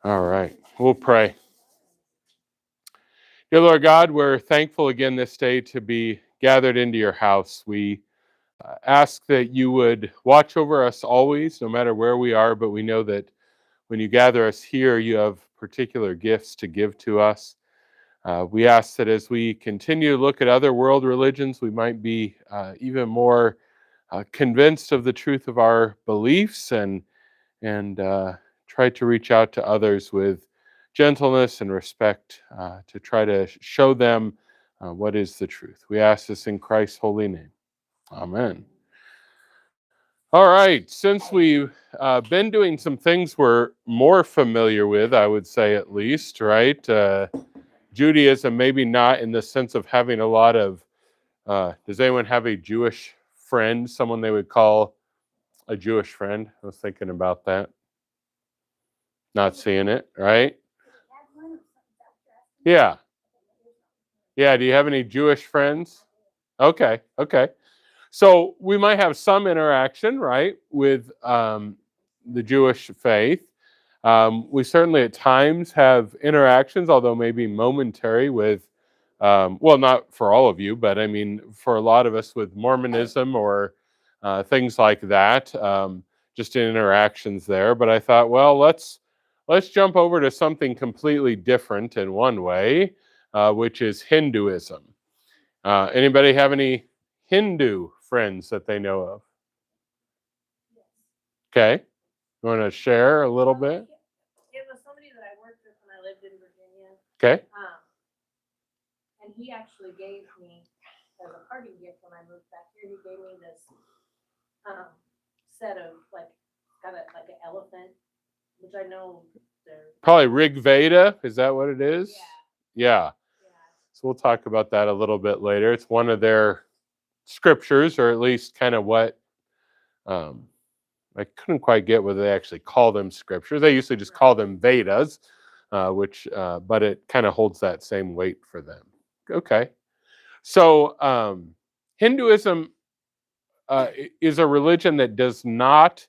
All right, we'll pray. Dear Lord God, we're thankful again this day to be gathered into your house. We ask that you would watch over us always, no matter where we are, but we know that when you gather us here, you have particular gifts to give to us. We ask that as we continue to look at other world religions, we might be even more convinced of the truth of our beliefs and try to reach out to others with gentleness and respect to try to show them what is the truth. We ask this in Christ's holy name. Amen. All right, since we've been doing some things we're more familiar with, I would say at least, right? Judaism, maybe not in the sense of having a lot of, does anyone have a Jewish friend, someone they would call a Jewish friend? I was thinking about that. Not seeing it, right? Yeah. Yeah, do you have any Jewish friends? Okay. So we might have some interaction, right, with the Jewish faith. We certainly at times have interactions, although maybe momentary, with, well, not for all of you, but I mean, for a lot of us with Mormonism or things like that, just in interactions there. But I thought, well, let's jump over to something completely different in one way, which is Hinduism. Anybody have any Hindu friends that they know of? Okay. You want to share a little bit? It was somebody that I worked with when I lived in Virginia. Okay. And he actually gave me, as a parting gift when I moved back here, he gave me this set of, like an elephant, which I know they're... Probably Rig Veda, is that what it is? Yeah. So we'll talk about that a little bit later. It's one of their scriptures, or at least kind of what, I couldn't quite get whether they actually call them scriptures. They usually just call them Vedas, but it kind of holds that same weight for them. Okay. So Hinduism is a religion that does not,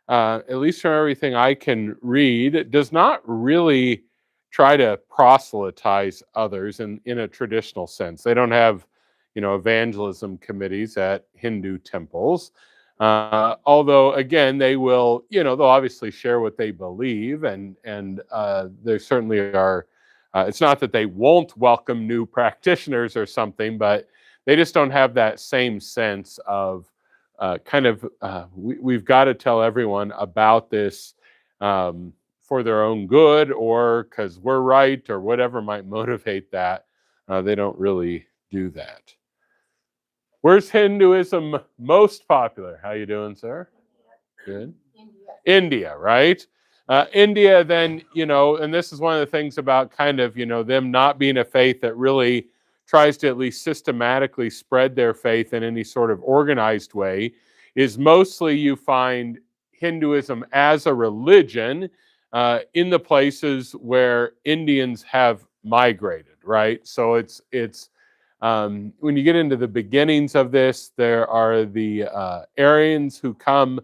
at least from everything I can read, does not really try to proselytize others in a traditional sense. They don't have, evangelism committees at Hindu temples. Although, again, they will, they'll obviously share what they believe, and there certainly are. It's not that they won't welcome new practitioners or something, but they just don't have that same sense of we've got to tell everyone about this for their own good, or because we're right, or whatever might motivate that. They don't really do that. Where's Hinduism most popular? How you doing, sir? Good. India, right? India, then, and this is one of the things about kind of, them not being a faith that really tries to at least systematically spread their faith in any sort of organized way, is mostly you find Hinduism as a religion in the places where Indians have migrated, right? So it's when you get into the beginnings of this, there are the Aryans who come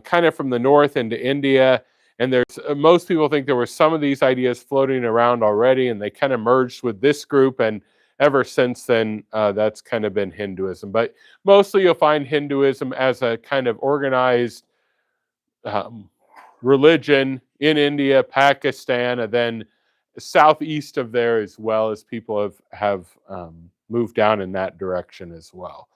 kind of from the north into India, and there's most people think there were some of these ideas floating around already, and they kind of merged with this group, and ever since then, that's kind of been Hinduism. But mostly you'll find Hinduism as a kind of organized religion in India, Pakistan, and then southeast of there as well, as people have moved down in that direction as well.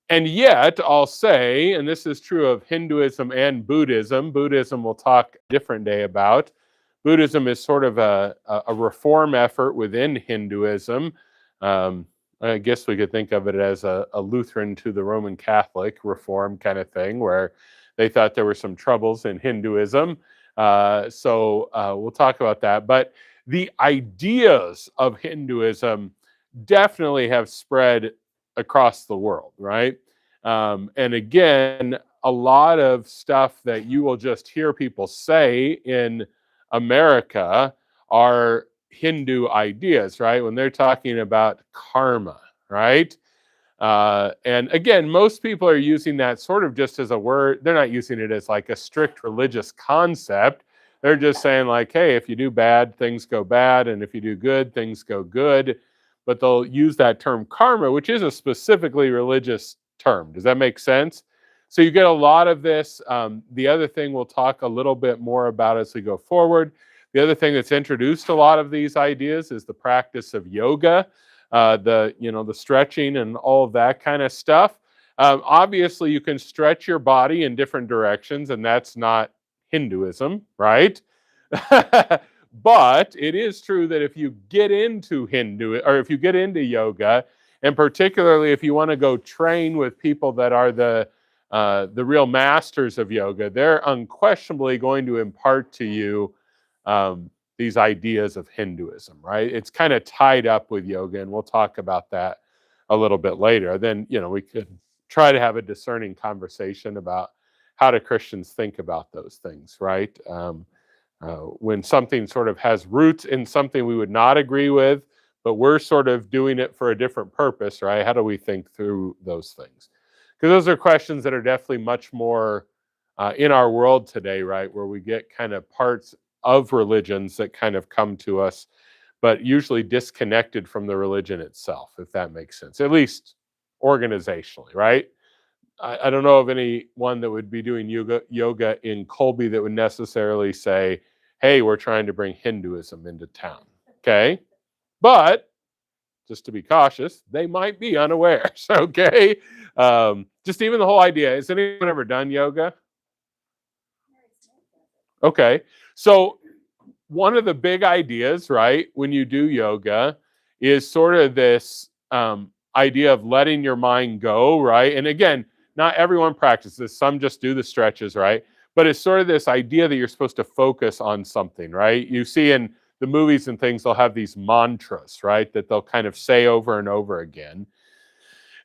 And yet, I'll say, and this is true of Hinduism and Buddhism, Buddhism we'll talk a different day about. Buddhism is sort of a reform effort within Hinduism. I guess we could think of it as a Lutheran to the Roman Catholic reform kind of thing, where they thought there were some troubles in Hinduism. So we'll talk about that. But the ideas of Hinduism definitely have spread across the world, right? And again, a lot of stuff that you will just hear people say in America are Hindu ideas, right? When they're talking about karma, right? And again, most people are using that sort of just as a word. They're not using it as like a strict religious concept, They're just saying like, hey, if you do bad, things go bad, and if you do good, things go good. But they'll use that term karma, which is a specifically religious term. Does that make sense? So you get a lot of this. The other thing we'll talk a little bit more about as we go forward. The other thing that's introduced a lot of these ideas is the practice of yoga, the stretching and all of that kind of stuff. Obviously, you can stretch your body in different directions, and that's not Hinduism, right? But it is true that if you get into or if you get into yoga, and particularly if you want to go train with people that are the real masters of yoga, they're unquestionably going to impart to you these ideas of Hinduism, right? It's kind of tied up with yoga, and we'll talk about that a little bit later. Then, we could try to have a discerning conversation about how do Christians think about those things, right? When something sort of has roots in something we would not agree with, but we're sort of doing it for a different purpose, right? How do we think through those things? Because those are questions that are definitely much more in our world today, right? Where we get kind of parts of religions that kind of come to us, but usually disconnected from the religion itself, if that makes sense, at least organizationally, right? I don't know of anyone that would be doing yoga in Colby that would necessarily say, hey, we're trying to bring Hinduism into town. Okay. But just to be cautious, they might be unawares. Okay. Just even the whole idea. Has anyone ever done yoga? Okay. So one of the big ideas, right, when you do yoga is sort of this idea of letting your mind go, right? And again, not everyone practices. Some just do the stretches, right? But it's sort of this idea that you're supposed to focus on something, right? You see in the movies and things, they'll have these mantras, right? That they'll kind of say over and over again.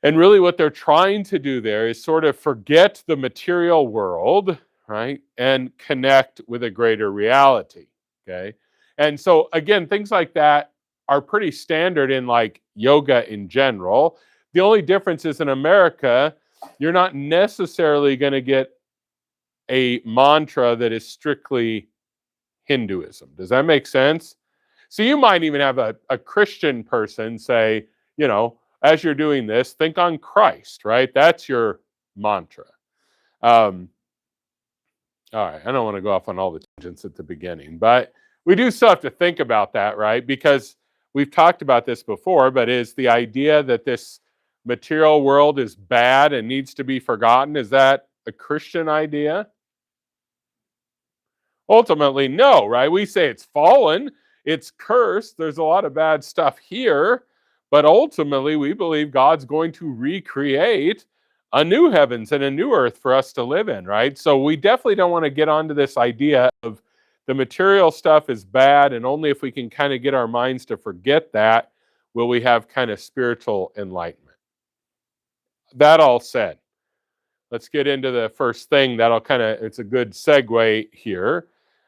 And really what they're trying to do there is sort of forget the material world, right? And connect with a greater reality, okay? And so again, things like that are pretty standard in like yoga in general. The only difference is in America, you're not necessarily going to get a mantra that is strictly Hinduism. Does that make sense? So you might even have a Christian person say, as you're doing this, think on Christ, right? That's your mantra. All right, I don't want to go off on all the tangents at the beginning, but we do still have to think about that, right? Because we've talked about this before, but is the idea that this material world is bad and needs to be forgotten, is that a Christian idea? Ultimately, no, right? We say it's fallen, it's cursed, there's a lot of bad stuff here, but ultimately we believe God's going to recreate a new heavens and a new earth for us to live in, right? So we definitely don't want to get onto this idea of the material stuff is bad, and only if we can kind of get our minds to forget that will we have kind of spiritual enlightenment. That all said, let's get into the first thing. It's a good segue here.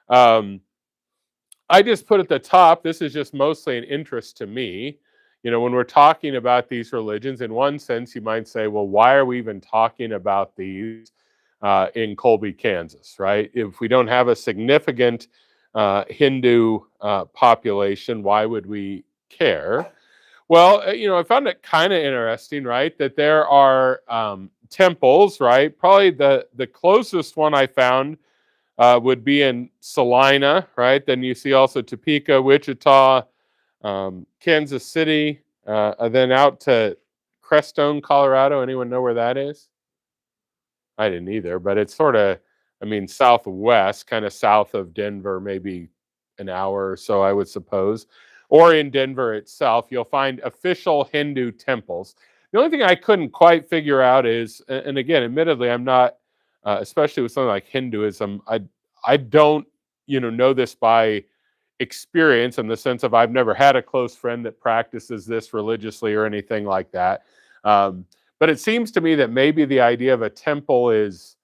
I just put at the top, this is just mostly an interest to me. When we're talking about these religions, in one sense, you might say, well, why are we even talking about these in Colby, Kansas, right? If we don't have a significant Hindu population, why would we care? Well, I found it kind of interesting, right, that there are temples, right? Probably the closest one I found would be in Salina, right? Then you see also Topeka, Wichita, Kansas City, then out to Crestone, Colorado. Anyone know where that is? I didn't either, but it's sort of, southwest, kind of south of Denver, maybe an hour or so, I would suppose. Or in Denver itself, you'll find official Hindu temples. The only thing I couldn't quite figure out is, and again, admittedly, I'm not, especially with something like Hinduism, I don't, know this by experience in the sense of I've never had a close friend that practices this religiously or anything like that. But it seems to me that maybe the idea of a temple is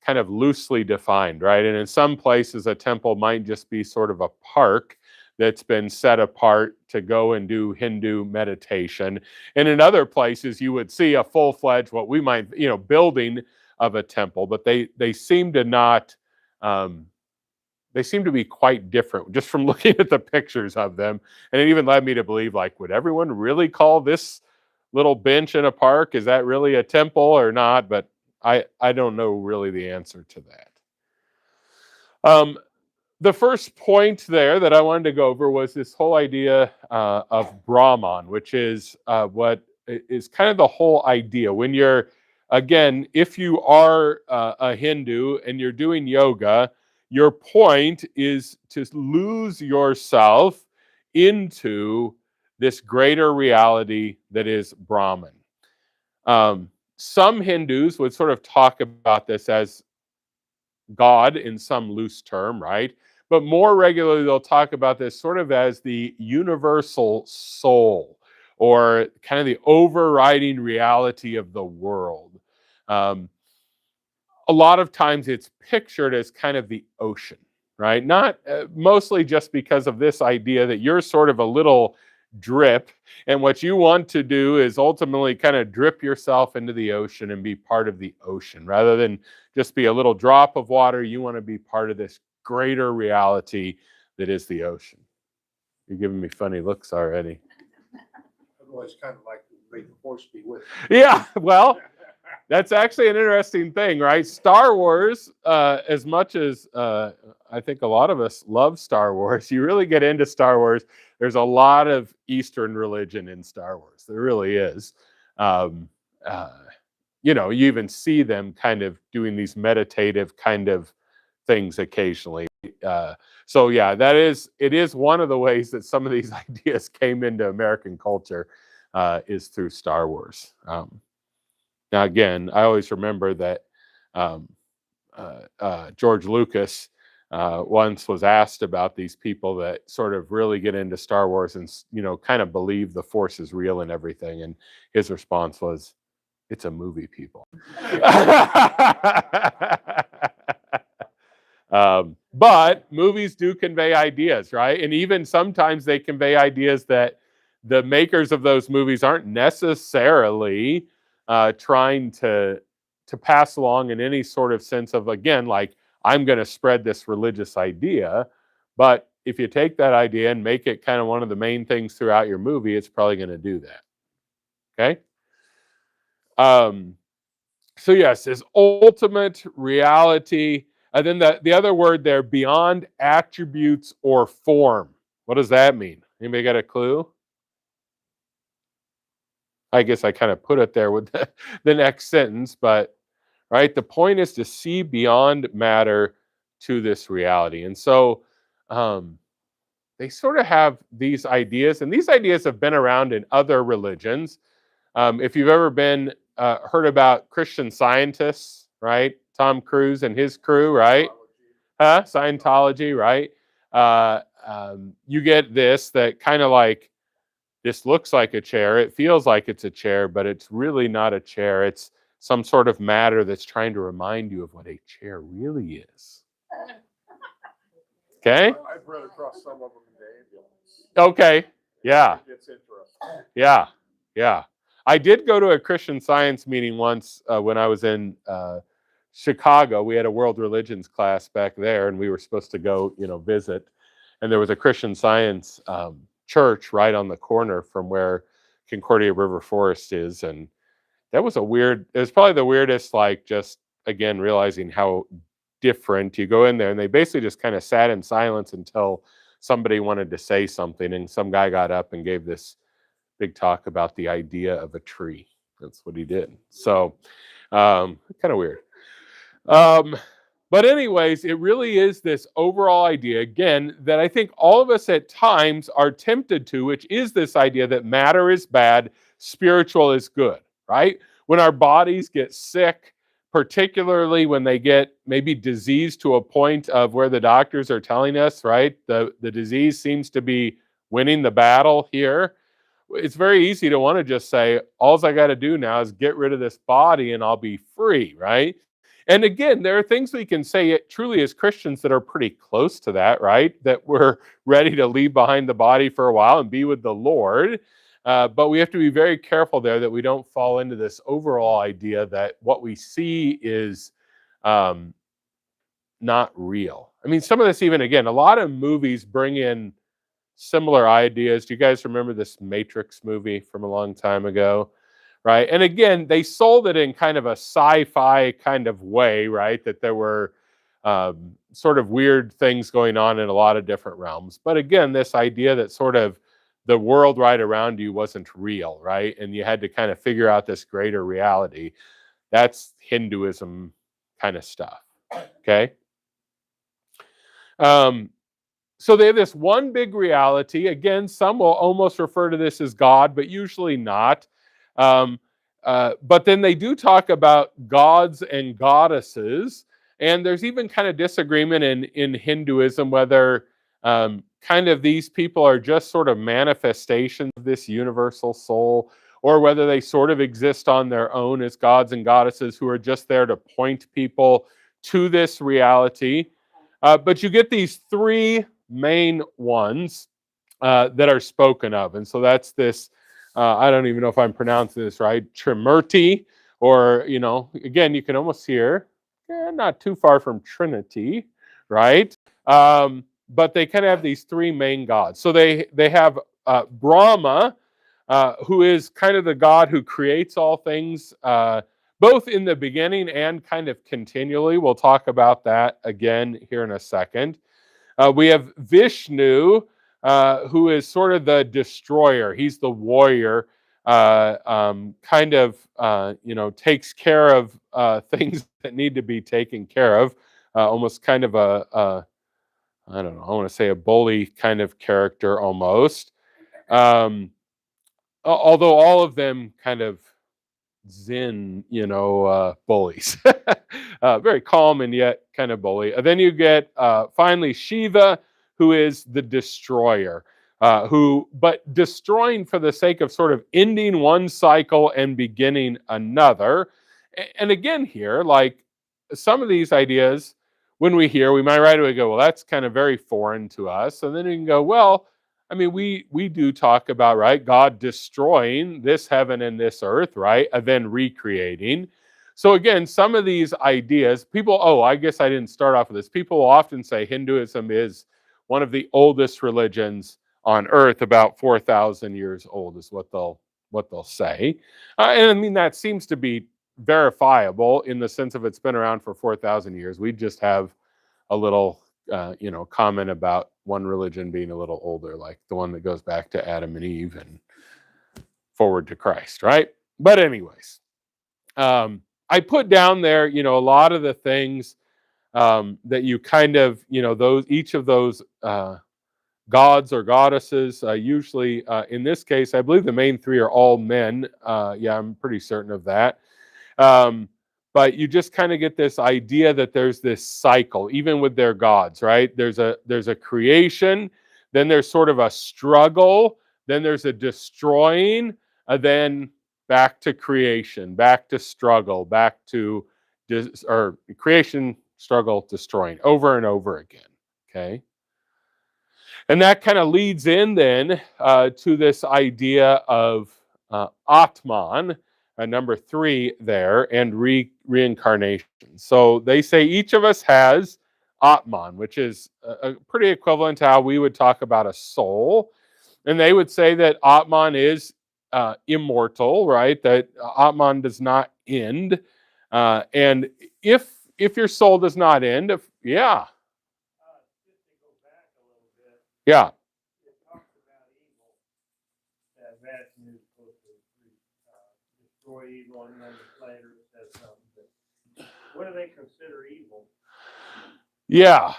kind of loosely defined, right? And in some places, a temple might just be sort of a park that's been set apart to go and do Hindu meditation. And in other places, you would see a full-fledged, what we might, building of a temple, but they seem to not they seem to be quite different just from looking at the pictures of them. And it even led me to believe, like, would everyone really call this little bench in a park, is that really a temple or not? But I don't know really the answer to that. The first point there that I wanted to go over was this whole idea of Brahman, which is what is kind of the whole idea. When you're, again, if you are a Hindu and you're doing yoga, your point is to lose yourself into this greater reality that is Brahman. Some Hindus would sort of talk about this as God in some loose term, right? But more regularly, they'll talk about this sort of as the universal soul, or kind of the overriding reality of the world. A lot of times it's pictured as kind of the ocean, right? Not mostly just because of this idea that you're sort of a little drip, and what you want to do is ultimately kind of drip yourself into the ocean and be part of the ocean rather than just be a little drop of water. You want to be part of this greater reality that is the ocean. You're giving me funny looks already. I've always kind of like to make the force be with Yeah, well, that's actually an interesting thing, right? Star Wars, as much as I think a lot of us love Star Wars, you really get into Star Wars, there's a lot of Eastern religion in Star Wars. There really is. You even see them kind of doing these meditative kind of things occasionally. So yeah, it is one of the ways that some of these ideas came into American culture, is through Star Wars. Now, again, I always remember that George Lucas once was asked about these people that sort of really get into Star Wars and, kind of believe the Force is real and everything. And his response was, "It's a movie, people." But movies do convey ideas, right? And even sometimes they convey ideas that the makers of those movies aren't necessarily trying to pass along in any sort of sense of, again, like, I'm going to spread this religious idea. But if you take that idea and make it kind of one of the main things throughout your movie, it's probably going to do that. Okay? So yes, this ultimate reality. And then the other word there, beyond attributes or form. What does that mean? Anybody got a clue? I guess I kind of put it there with the next sentence, but right, the point is to see beyond matter to this reality. And so they sort of have these ideas, and these ideas have been around in other religions. If you've ever heard about Christian Scientists, right? Tom Cruise and his crew, right? Scientology, right? You get this that kind of like, this looks like a chair. It feels like it's a chair, but it's really not a chair. It's some sort of matter that's trying to remind you of what a chair really is. Okay? I've read across some of them in the ambulance. Okay. Yeah. It's interesting. Yeah. I did go to a Christian Science meeting once when I was in Chicago. We had a world religions class back there, and we were supposed to go, visit. And there was a Christian Science church right on the corner from where Concordia River Forest is. And that was it was probably the weirdest, like, just, again, realizing how different. You go in there and they basically just kind of sat in silence until somebody wanted to say something, and some guy got up and gave this big talk about the idea of a tree. That's what he did. So kind of weird. But anyways, it really is this overall idea, again, that I think all of us at times are tempted to, which is this idea that matter is bad, spiritual is good, right? When our bodies get sick, particularly when they get maybe diseased to a point of where the doctors are telling us, right, the disease seems to be winning the battle here. It's very easy to want to just say, all I got to do now is get rid of this body and I'll be free, right? And again, there are things we can say truly as Christians that are pretty close to that, right? That we're ready to leave behind the body for a while and be with the Lord. But we have to be very careful there that we don't fall into this overall idea that what we see is not real. I mean, some of this even, again, a lot of movies bring in similar ideas. Do you guys remember this Matrix movie from a long time ago? Right. And again, they sold it in kind of a sci-fi kind of way, right? That there were sort of weird things going on in a lot of different realms. But again, this idea that sort of the world right around you wasn't real, right? And you had to kind of figure out this greater reality. That's Hinduism kind of stuff. Okay. So they have this one big reality. Again, some will almost refer to this as God, but usually not. Um, but then they do talk about gods and goddesses. And there's even kind of disagreement in Hinduism whether kind of these people are just sort of manifestations of this universal soul, or whether they sort of exist on their own as gods and goddesses who are just there to point people to this reality. But you get these three main ones that are spoken of. And so that's this, I don't even know if I'm pronouncing this right, Trimurti, or, again, you can almost hear, not too far from Trinity, right? But they kind of have these three main gods. So they have Brahma, who is kind of the God who creates all things, both in the beginning and kind of continually. We'll talk about that again here in a second. We have Vishnu, who is sort of the destroyer. He's the warrior, kind of, takes care of things that need to be taken care of. Almost kind of I don't know, I want to say a bully kind of character almost. Although all of them kind of Zen, bullies. Very calm and yet kind of bully. Then you get finally Shiva, who is the destroyer, but destroying for the sake of sort of ending one cycle and beginning another. And again, here, like some of these ideas, when we hear, we might right away go, well, that's kind of very foreign to us. And then you can go, well, I mean, we do talk about, right, God destroying this heaven and this earth, right, and then recreating. So again, some of these ideas, I guess I didn't start off with this. People will often say Hinduism is one of the oldest religions on earth, about 4,000 years old is what they'll say. And I mean, that seems to be verifiable in the sense of it's been around for 4,000 years. We just have a little comment about one religion being a little older, like the one that goes back to Adam and Eve and forward to Christ, right? But anyways, I put down there, a lot of the things that you kind of, each of those gods or goddesses, usually in this case, I believe the main three are all men. Yeah, I'm pretty certain of that. But you just kind of get this idea that there's this cycle, even with their gods, right? There's a creation, then there's sort of a struggle, then there's a destroying, and then back to creation, back to struggle, back to creation, struggle, destroying, over and over again. Okay. And that kind of leads in then to this idea of Atman, number 3 there, and reincarnation. So they say each of us has Atman, which is pretty equivalent to how we would talk about a soul. And they would say that Atman is immortal, right? That Atman does not end. And if your soul does not end, yeah. Just to go back a little bit, Yeah. it talks about evil, that Vatican is supposed to destroy evil, and then later it says something. But what do they consider evil? Yeah.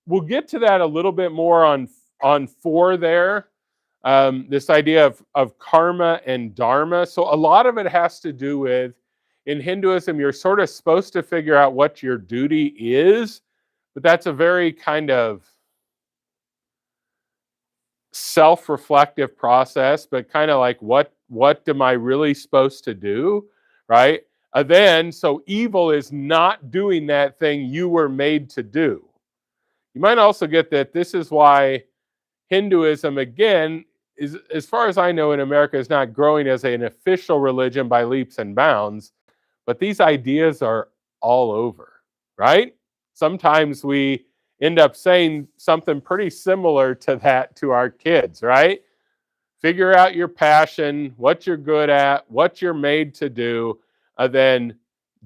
We'll get to that a little bit more on 4 there. This idea of karma and dharma. So a lot of it has to do with, in Hinduism, you're sort of supposed to figure out what your duty is, but that's a very kind of self-reflective process, but kind of like what am I really supposed to do, right? Then, so evil is not doing that thing you were made to do. You might also get that this is why Hinduism, again, is, as far as I know, in America, is not growing as an official religion by leaps and bounds, but these ideas are all over, right? sometimes we end up saying something pretty similar to that to our kids, right? Figure out your passion, what you're good at, what you're made to do, then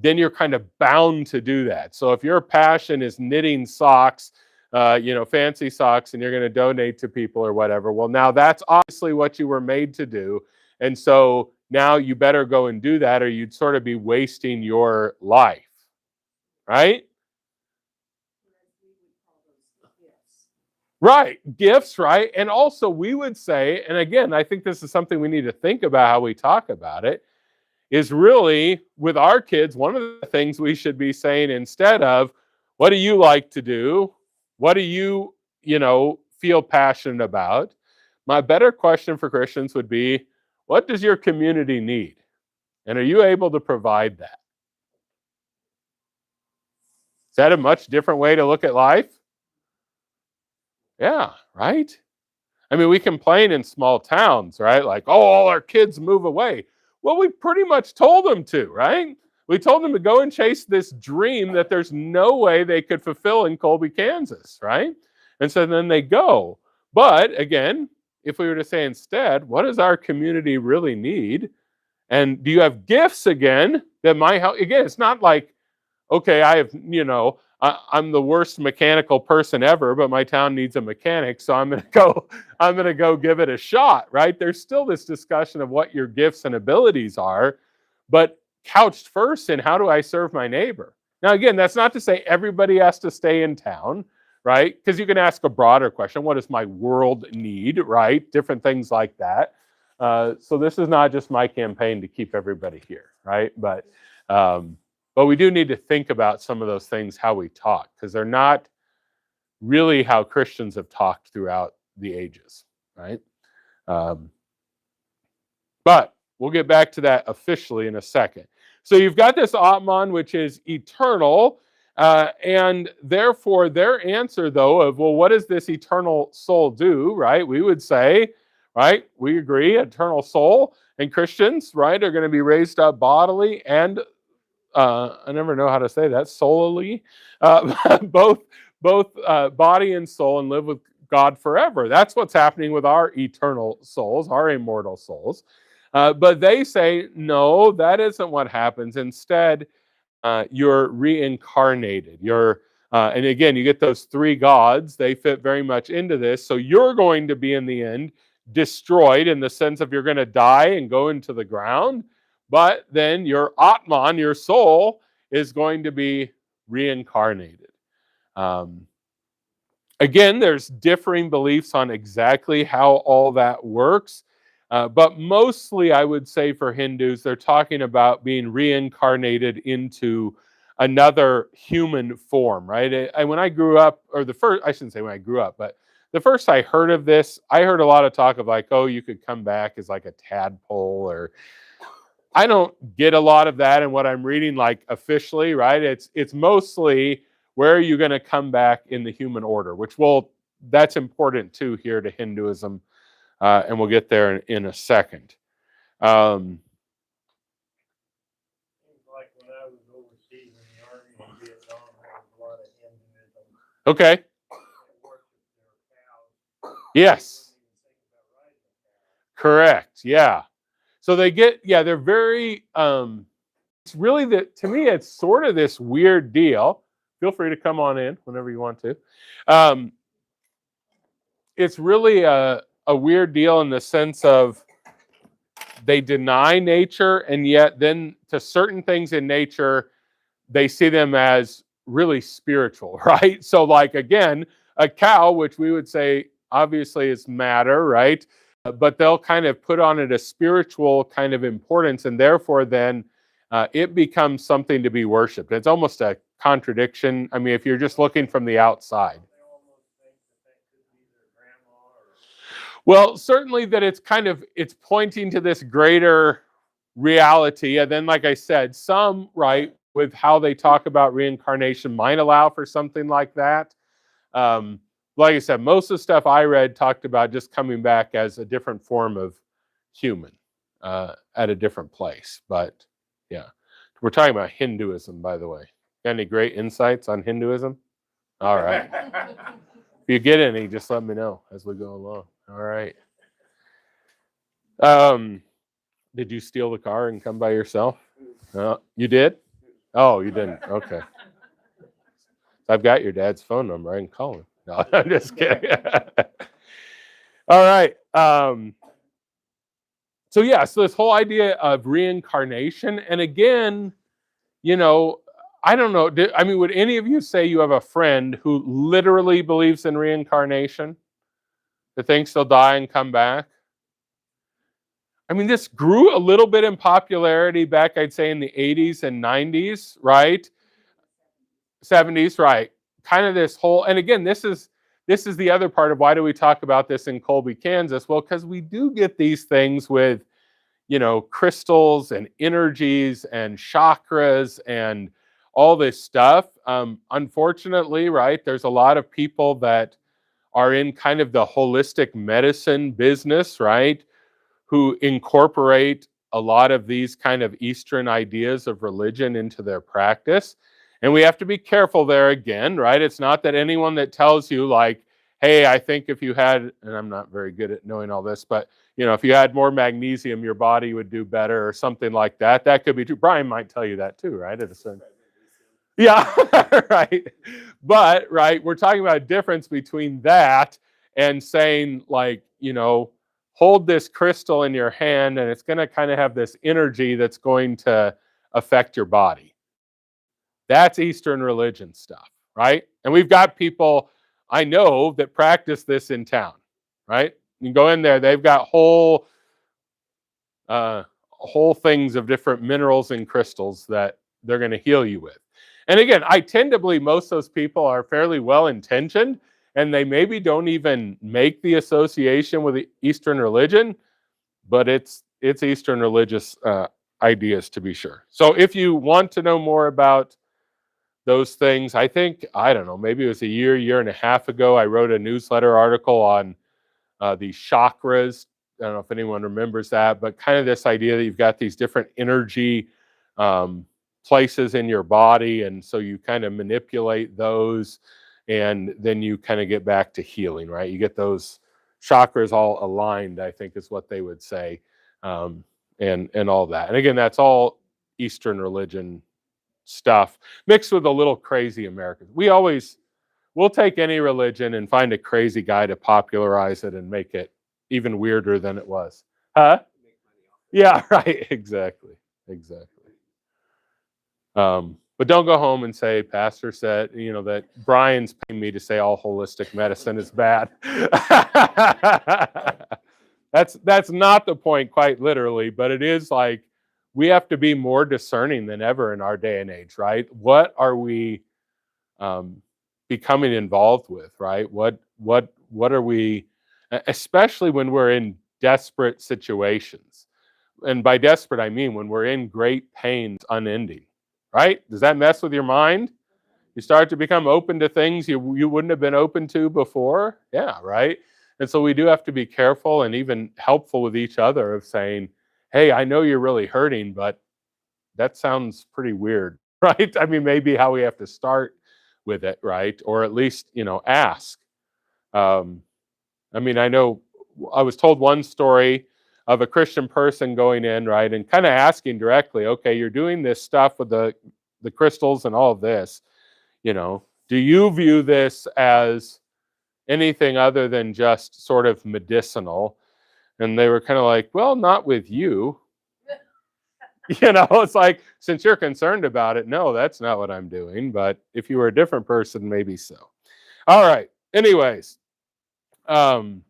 you're kind of bound to do that. So if your passion is knitting socks, fancy socks, and you're going to donate to people or whatever, well, now that's obviously what you were made to do. And so now you better go and do that, or you'd sort of be wasting your life, right? Right, gifts, right? And also we would say, and again, I think this is something we need to think about how we talk about it, is really with our kids, one of the things we should be saying instead of, what do you like to do? What do you, feel passionate about? My better question for Christians would be, what does your community need? And are you able to provide that? Is that a much different way to look at life? Yeah, right? I mean, we complain in small towns, right? Like, oh, all our kids move away. Well, we pretty much told them to, right? We told them to go and chase this dream that there's no way they could fulfill in Colby, Kansas, right? And so then they go. But again, if we were to say instead, what does our community really need? And do you have gifts again that might help? Again, it's not like, okay, I'm the worst mechanical person ever, but my town needs a mechanic, so I'm gonna go give it a shot, right? There's still this discussion of what your gifts and abilities are, but couched first in how do I serve my neighbor? Now, again, that's not to say everybody has to stay in town, right? Because you can ask a broader question: what does my world need, right? Different things like that. So this is not just my campaign to keep everybody here, right? But we do need to think about some of those things, how we talk, because they're not really how Christians have talked throughout the ages, right? But we'll get back to that officially in a second. So you've got this Atman, which is eternal, and therefore their answer, though, of, well, what does this eternal soul do, right? We would say, right, we agree, eternal soul, and Christians, right, are going to be raised up bodily and I never know how to say that, solely, both body and soul, and live with God forever. That's what's happening with our eternal souls, our immortal souls. But they say, no, that isn't what happens. Instead, you're reincarnated. And again, you get those three gods. They fit very much into this. So you're going to be, in the end, destroyed in the sense of you're going to die and go into the ground. But then your Atman, your soul, is going to be reincarnated. Again, there's differing beliefs on exactly how all that works. But mostly, I would say for Hindus, they're talking about being reincarnated into another human form, right? And when I grew up, I shouldn't say when I grew up, but the first I heard of this, I heard a lot of talk of like, oh, you could come back as like a tadpole, or I don't get a lot of that in what I'm reading, like officially, right? It's mostly, where are you going to come back in the human order, that's important too here to Hinduism, and we'll get there in a second. Seems like when I was overseas in the Army in Vietnam, there was a lot of Hinduism. Okay. They worshiped their cows. Yes. They wouldn't even think about riding a cow. Correct. Yeah. So they're very, it's really to me, it's sort of this weird deal. Feel free to come on in whenever you want to. It's really a weird deal in the sense of they deny nature, and yet then to certain things in nature, they see them as really spiritual, right? So like, again, a cow, which we would say obviously is matter, right? But they'll kind of put on it a spiritual kind of importance, and therefore then it becomes something to be worshipped. It's almost a contradiction. I mean, if you're just looking from the outside. They almost think that could be their grandma or... Well, certainly that it's pointing to this greater reality. And then, like I said, some, right, with how they talk about reincarnation might allow for something like that. Like I said, most of the stuff I read talked about just coming back as a different form of human at a different place. But yeah, we're talking about Hinduism, by the way. Got any great insights on Hinduism? All right. If you get any, just let me know as we go along. All right. Did you steal the car and come by yourself? You did? Oh, you didn't. Okay. I've got your dad's phone number. I can call him. No, I'm just kidding. All right. So this whole idea of reincarnation, and again, I don't know. Would any of you say you have a friend who literally believes in reincarnation? That thinks they'll die and come back? This grew a little bit in popularity back, I'd say, in the 80s and 90s, right? 70s, right. Kind of this whole, and again, this is the other part of why do we talk about this in Colby, Kansas? Well, because we do get these things with, crystals and energies and chakras and all this stuff. Unfortunately, right, there's a lot of people that are in kind of the holistic medicine business, right, who incorporate a lot of these kind of Eastern ideas of religion into their practice. And we have to be careful there again, right? It's not that anyone that tells you like, hey, I think if you had, and I'm not very good at knowing all this, but if you had more magnesium, your body would do better or something like that. That could be true. Brian might tell you that too, right? Yeah, right. But, right, we're talking about a difference between that and saying like, hold this crystal in your hand and it's going to kind of have this energy that's going to affect your body. That's Eastern religion stuff, right? And we've got people I know that practice this in town, right? You go in there, they've got whole things of different minerals and crystals that they're going to heal you with. And again, I tend to believe most of those people are fairly well-intentioned, and they maybe don't even make the association with the Eastern religion, but it's Eastern religious ideas to be sure. So if you want to know more about those things, I think, I don't know, maybe it was a year and a half ago, I wrote a newsletter article on the chakras. I don't know if anyone remembers that, but kind of this idea that you've got these different energy places in your body, and so you kind of manipulate those, and then you kind of get back to healing, right? You get those chakras all aligned, I think is what they would say, and all that. And again, that's all Eastern religion stuff mixed with a little crazy American. We'll take any religion and find a crazy guy to popularize it and make it even weirder than it was. Huh? Yeah, right. Exactly. But don't go home and say, Pastor said, that Brian's paying me to say all holistic medicine is bad. That's not the point quite literally, but it is like we have to be more discerning than ever in our day and age, right? What are we becoming involved with, right? What are we, especially when we're in desperate situations? And by desperate, I mean when we're in great pains unending, right? Does that mess with your mind? You start to become open to things you wouldn't have been open to before? Yeah, right? And so we do have to be careful and even helpful with each other of saying, hey, I know you're really hurting, but that sounds pretty weird, right? Maybe how we have to start with it, right? Or at least, ask. I know I was told one story of a Christian person going in, right, and kind of asking directly, okay, you're doing this stuff with the crystals and all of this, do you view this as anything other than just sort of medicinal? And they were kind of like, well, not with you. It's like, since you're concerned about it, no, that's not what I'm doing. But if you were a different person, maybe so. All right. Anyways, the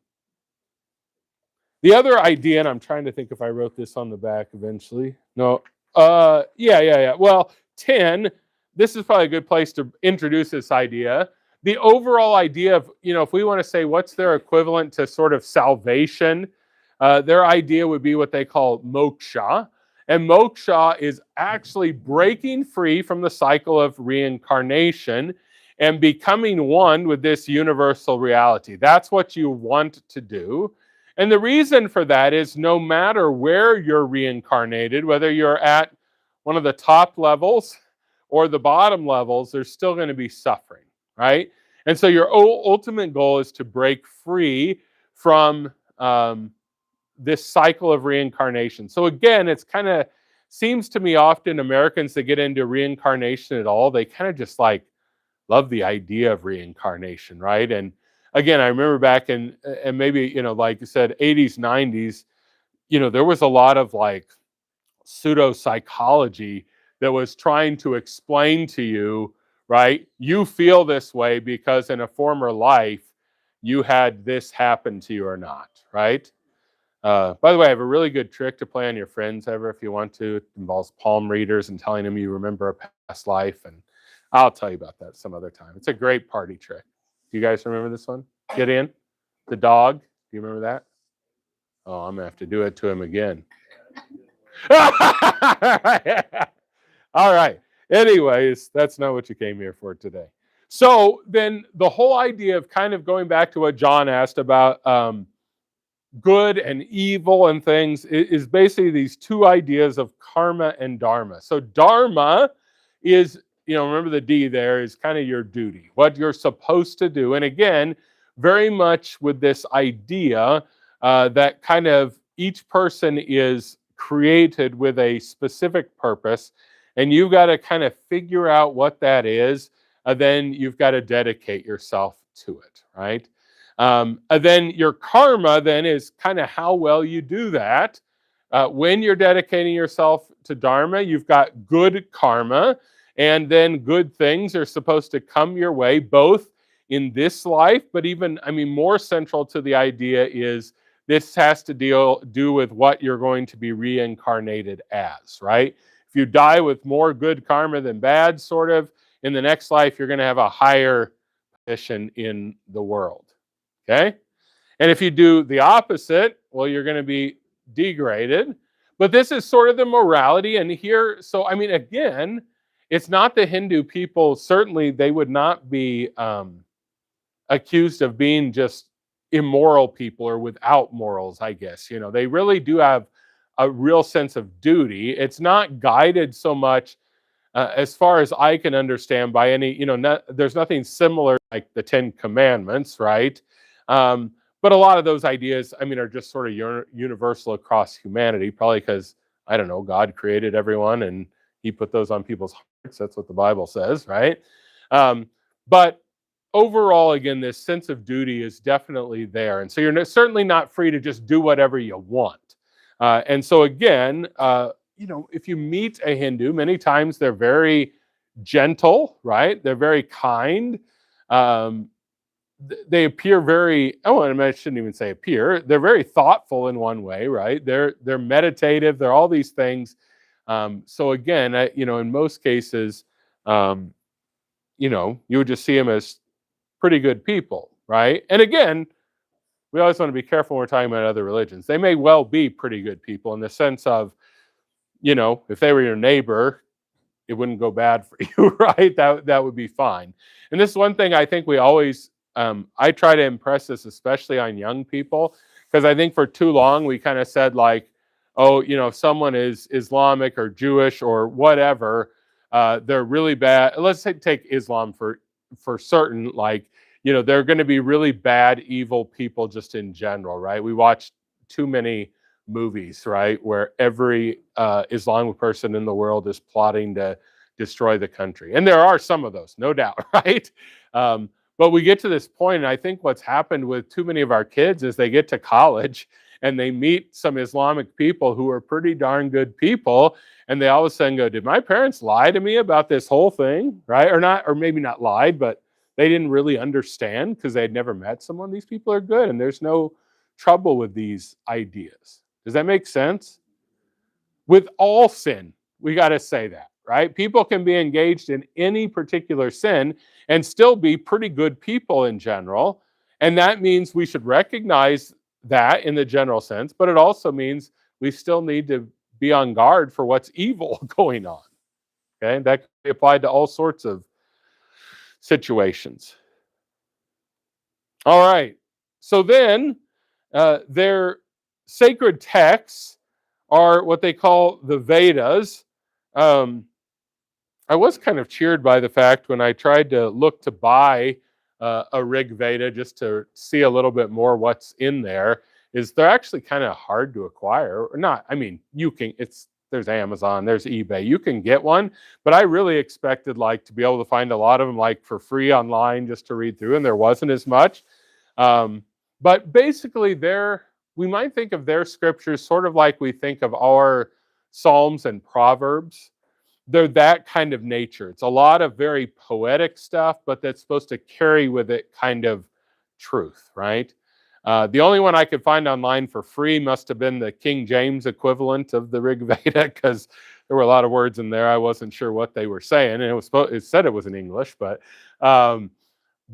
other idea, and I'm trying to think if I wrote this on the back eventually. No. Yeah. Well, 10, this is probably a good place to introduce this idea. The overall idea of, if we want to say what's their equivalent to sort of salvation, their idea would be what they call moksha. And moksha is actually breaking free from the cycle of reincarnation and becoming one with this universal reality. That's what you want to do. And the reason for that is no matter where you're reincarnated, whether you're at one of the top levels or the bottom levels, there's still going to be suffering, right? And so your ultimate goal is to break free from this cycle of reincarnation. So again, it's kind of seems to me often Americans that get into reincarnation at all, they kind of just like love the idea of reincarnation, right? And again, I remember back in, and maybe, like you said, 80s, 90s, there was a lot of like pseudo psychology that was trying to explain to you, right? You feel this way because in a former life, you had this happen to you or not, right? By the way, I have a really good trick to play on your friends ever if you want to. It involves palm readers and telling them you remember a past life. And I'll tell you about that some other time. It's a great party trick. Do you guys remember this one? Get in. The dog. Do you remember that? Oh, I'm going to have to do it to him again. All right. Anyways, that's not what you came here for today. So then the whole idea of kind of going back to what John asked about good and evil and things is basically these two ideas of karma and dharma. So dharma is, remember the D there is kind of your duty, what you're supposed to do. And again, very much with this idea that kind of each person is created with a specific purpose, and you've got to kind of figure out what that is, and then you've got to dedicate yourself to it, right? And then your karma then is kind of how well you do that. When you're dedicating yourself to dharma, you've got good karma, and then good things are supposed to come your way, both in this life, but even, more central to the idea is this has to do with what you're going to be reincarnated as, right? If you die with more good karma than bad, sort of, in the next life, you're going to have a higher position in the world. Okay? And if you do the opposite, well, you're going to be degraded. But this is sort of the morality. And here, so, again, it's not the Hindu people. Certainly, they would not be accused of being just immoral people or without morals, I guess. They really do have a real sense of duty. It's not guided so much, as far as I can understand, by any, there's nothing similar like the 10 Commandments, right? But a lot of those ideas, are just sort of universal across humanity, probably because, I don't know, God created everyone and he put those on people's hearts. That's what the Bible says, right? But overall, again, this sense of duty is definitely there. And so you're certainly not free to just do whatever you want. And so again, if you meet a Hindu, many times they're very gentle, right? They're very kind. They appear very, I shouldn't even say appear. They're very thoughtful in one way, right? They're meditative. They're all these things. So again, in most cases, you would just see them as pretty good people, right? And again, we always want to be careful when we're talking about other religions. They may well be pretty good people in the sense of, if they were your neighbor, it wouldn't go bad for you, right? That would be fine. And this is one thing I think we always, I try to impress this, especially on young people, because I think for too long we kind of said like, oh, if someone is Islamic or Jewish or whatever, they're really bad. Let's take Islam for certain, like, they're going to be really bad, evil people just in general, right? We watch too many movies, right, where every Islamic person in the world is plotting to destroy the country. And there are some of those, no doubt, right? But we get to this point, and I think what's happened with too many of our kids is they get to college and they meet some Islamic people who are pretty darn good people, and they all of a sudden go, did my parents lie to me about this whole thing, right? Or not, or maybe not lied, but they didn't really understand because they had never met someone. These people are good, and there's no trouble with these ideas. Does that make sense? With all sin, we got to say that, right? People can be engaged in any particular sin and still be pretty good people in general. And that means we should recognize that in the general sense, but it also means we still need to be on guard for what's evil going on. Okay, that can be applied to all sorts of situations. All right, so then their sacred texts are what they call the Vedas. I was kind of cheered by the fact when I tried to look to buy a Rig Veda just to see a little bit more what's in there, is they're actually kind of hard to acquire. Or not, I mean, there's Amazon, there's eBay, you can get one, but I really expected like to be able to find a lot of them like for free online just to read through, and there wasn't as much. But basically we might think of their scriptures sort of like we think of our Psalms and Proverbs. They're that kind of nature. It's a lot of very poetic stuff, but that's supposed to carry with it kind of truth, right? The only one I could find online for free must have been the King James equivalent of the Rig Veda, because there were a lot of words in there I wasn't sure what they were saying, and it said it was in English, but so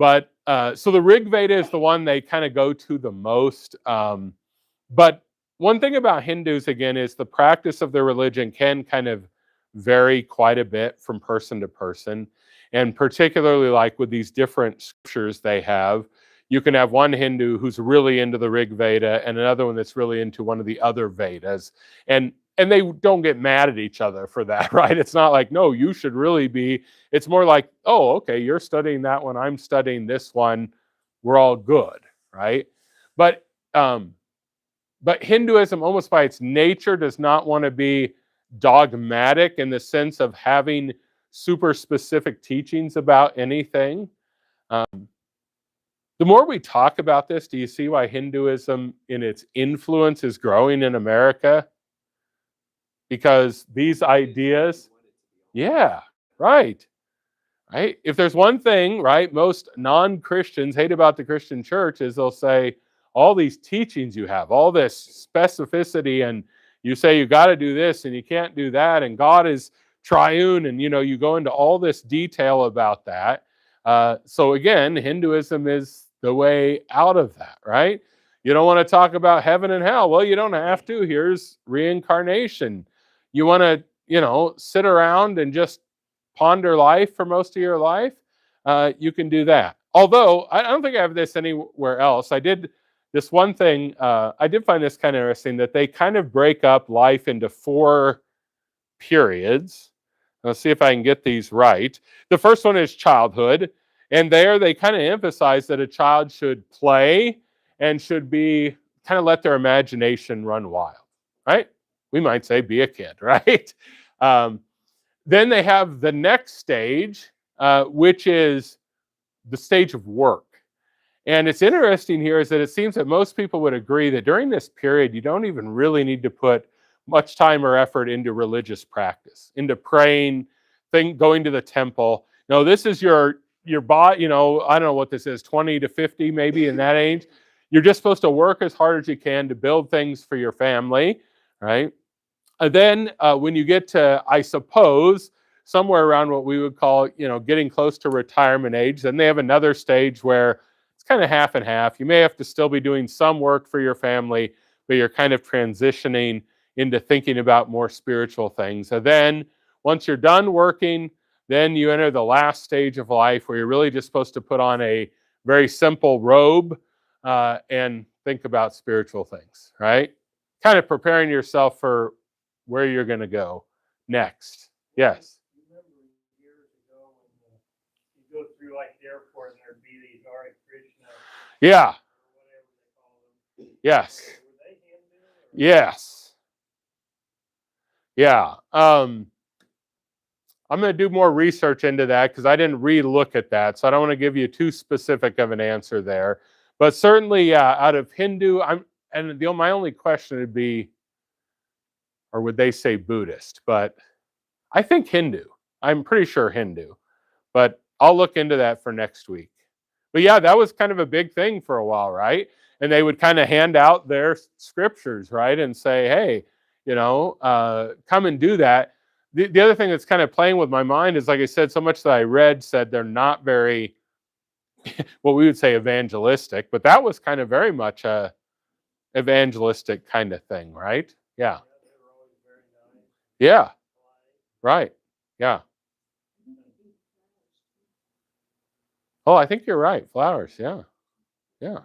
the Rig Veda is the one they kind of go to the most. But one thing about Hindus, again, is the practice of their religion can kind of vary quite a bit from person to person. And particularly like with these different scriptures they have, you can have one Hindu who's really into the Rig Veda and another one that's really into one of the other Vedas. And they don't get mad at each other for that, right? It's not like, no, you should really be. It's more like, oh, okay, you're studying that one, I'm studying this one. We're all good, right? But Hinduism, almost by its nature, does not want to be dogmatic in the sense of having super specific teachings about anything. The more we talk about this, do you see why Hinduism in its influence is growing in America? Because these ideas, yeah, right. If there's one thing, right, most non-Christians hate about the Christian church is they'll say, all these teachings you have, all this specificity, and you say you got to do this and you can't do that, and God is triune, and you go into all this detail about that. So again, Hinduism is the way out of that, right? You don't want to talk about heaven and hell. Well, you don't have to. Here's reincarnation. You want to, sit around and just ponder life for most of your life, you can do that. Although, I don't think I have this anywhere else. I did this one thing, I did find this kind of interesting, that they kind of break up life into 4 periods. Let's see if I can get these right. The first one is childhood, and there they kind of emphasize that a child should play and should be kind of let their imagination run wild, right? We might say be a kid, right? Then they have the next stage, which is the stage of work. And it's interesting here is that it seems that most people would agree that during this period, you don't even really need to put much time or effort into religious practice, into praying, going to the temple. No, this is your body, I don't know what this is, 20 to 50 maybe in that age. You're just supposed to work as hard as you can to build things for your family, right? And then when you get to, I suppose, somewhere around what we would call, getting close to retirement age, then they have another stage where it's kind of half and half. You may have to still be doing some work for your family, but you're kind of transitioning into thinking about more spiritual things. And then once you're done working, then you enter the last stage of life where you're really just supposed to put on a very simple robe and think about spiritual things, right? Kind of preparing yourself for where you're going to go next. Yes. You remember years ago when you go through like the airport and there'd be these Hare Krishna, Yeah. or whatever they call them. Yes. Were they Hindu? Yes. Yeah. I'm going to do more research into that because I didn't re-look at that, so I don't want to give you too specific of an answer there. But certainly, yeah, out of Hindu, my only question would be, or would they say Buddhist? But I think Hindu. I'm pretty sure Hindu. But I'll look into that for next week. But yeah, that was kind of a big thing for a while, right? And they would kind of hand out their scriptures, right? And say, hey, come and do that. The other thing that's kind of playing with my mind is, like I said, so much that I read said they're not very, what we would say evangelistic, but that was kind of very much a evangelistic kind of thing, right? Yeah. They were always very nice. Yeah. Right. Yeah. Oh, I think you're right. Flowers. Yeah. Yeah.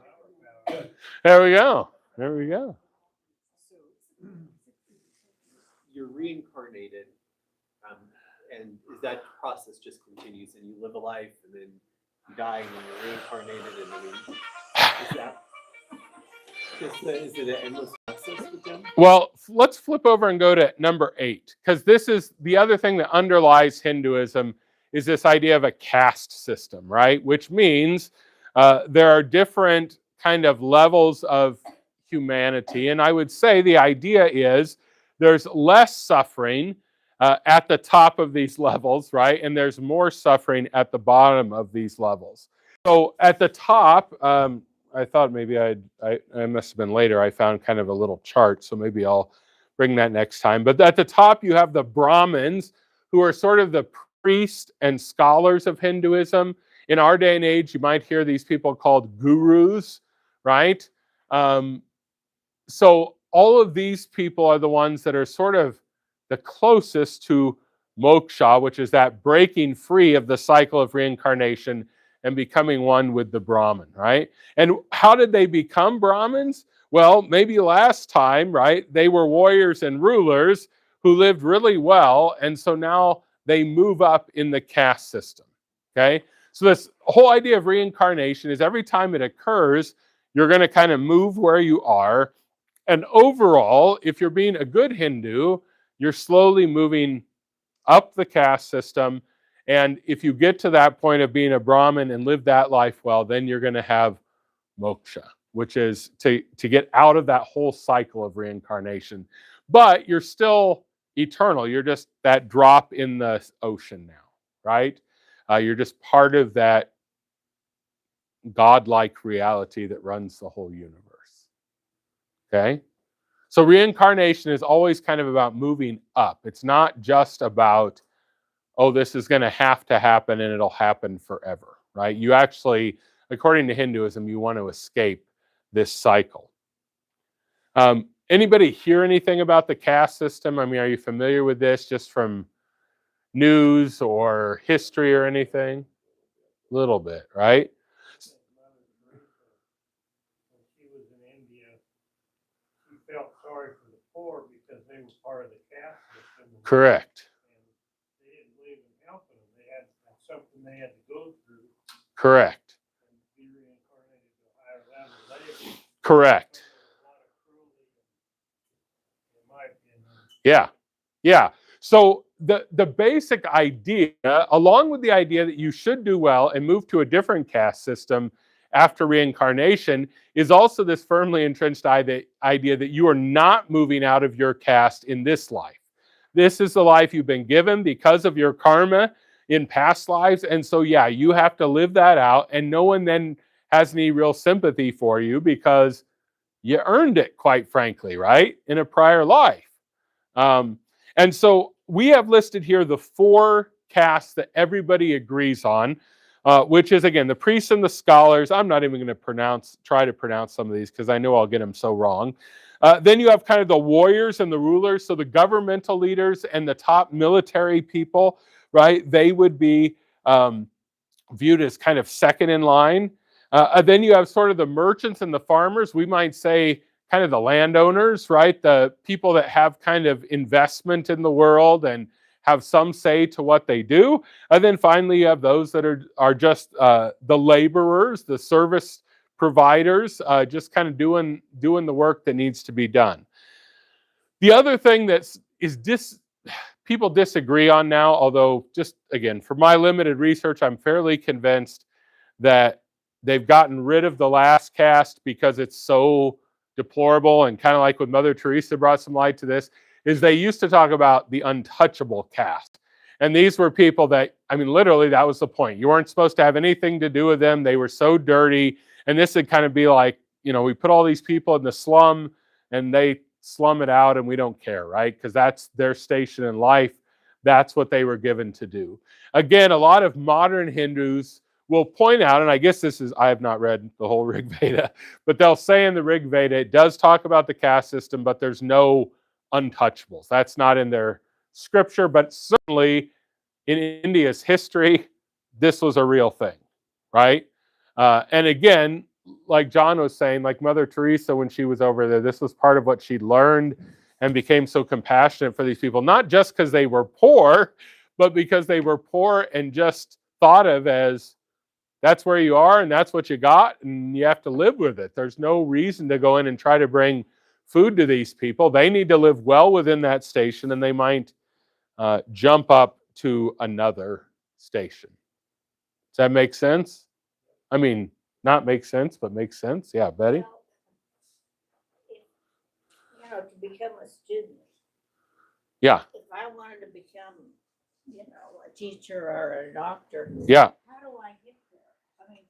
There we go. There we go. So you're reincarnated, and that process just continues, and you live a life, and then you die, and then you're reincarnated, and I mean, is that is it an endless process with them? Well, let's flip over and go to number 8, because this is the other thing that underlies Hinduism is this idea of a caste system, right? Which means there are different kind of levels of humanity. And I would say the idea is there's less suffering at the top of these levels, right? And there's more suffering at the bottom of these levels. So at the top, I thought maybe I must have been later. I found kind of a little chart, so maybe I'll bring that next time. But at the top, you have the Brahmins, who are sort of the priests and scholars of Hinduism. In our day and age, you might hear these people called gurus, right? So all of these people are the ones that are sort of the closest to moksha, which is that breaking free of the cycle of reincarnation and becoming one with the Brahman, right? And how did they become Brahmins? Well, maybe last time, right, they were warriors and rulers who lived really well, and so now they move up in the caste system, okay? So this whole idea of reincarnation is every time it occurs, you're going to kind of move where you are, and overall, if you're being a good Hindu, you're slowly moving up the caste system. And if you get to that point of being a Brahmin and live that life well, then you're going to have moksha, which is to get out of that whole cycle of reincarnation. But you're still eternal. You're just that drop in the ocean now, right? You're just part of that godlike reality that runs the whole universe. Okay? So reincarnation is always kind of about moving up. It's not just about, oh, this is going to happen and it'll happen forever, right? You actually, according to Hinduism, you want to escape this cycle. Anybody hear anything about the caste system? I mean, are you familiar with this just from news or history or anything? A little bit, right? When she was in India, she felt sorry for the poor because they were part of the caste system. Correct. They didn't believe in helping them. They had something they had to go through. Correct. And be reincarnated to a higher level. Correct. A lot of cruelty, in my opinion. Yeah. Yeah. So the basic idea, along with the idea that you should do well and move to a different caste system after reincarnation, is also this firmly entrenched idea that you are not moving out of your caste in this life. This is the life you've been given because of your karma in past lives. And so, yeah, you have to live that out. And no one then has any real sympathy for you because you earned it, quite frankly, right? In a prior life. And so we have listed here the 4 castes that everybody agrees on, which is, again, the priests and the scholars. I'm not even going to try to pronounce some of these because I know I'll get them so wrong. Then you have kind of the warriors and the rulers, so the governmental leaders and the top military people, right? They would be viewed as kind of second in line. Then you have sort of the merchants and the farmers. We might say kind of the landowners, right? The people that have kind of investment in the world and have some say to what they do. And then finally, you have those that are just the laborers, the service providers, just kind of doing the work that needs to be done. The other thing people disagree on now, although just, again, for my limited research, I'm fairly convinced that they've gotten rid of the last caste because it's so deplorable, and kind of like when Mother Teresa brought some light to this, is they used to talk about the untouchable caste. And these were people that, I mean, literally that was the point. You weren't supposed to have anything to do with them. They were so dirty. And this would kind of be like, we put all these people in the slum and they slum it out and we don't care, right? Because that's their station in life. That's what they were given to do. Again, a lot of modern Hindus will point out, and I guess I have not read the whole Rig Veda, but they'll say in the Rig Veda, it does talk about the caste system, but there's no untouchables. That's not in their scripture, but certainly in India's history, this was a real thing, right? And again, like John was saying, like Mother Teresa, when she was over there, this was part of what she learned and became so compassionate for these people, not just because they were poor, but because they were poor and just thought of as that's where you are and that's what you got and you have to live with it. There's no reason to go in and try to bring food to these people. They need to live well within that station, and they might jump up to another station. Does that make sense? I mean, not make sense, but make sense. Yeah, Betty? Well, to become a student, Yeah, if I wanted to become, a teacher or a doctor, yeah. how do I get there? I mean,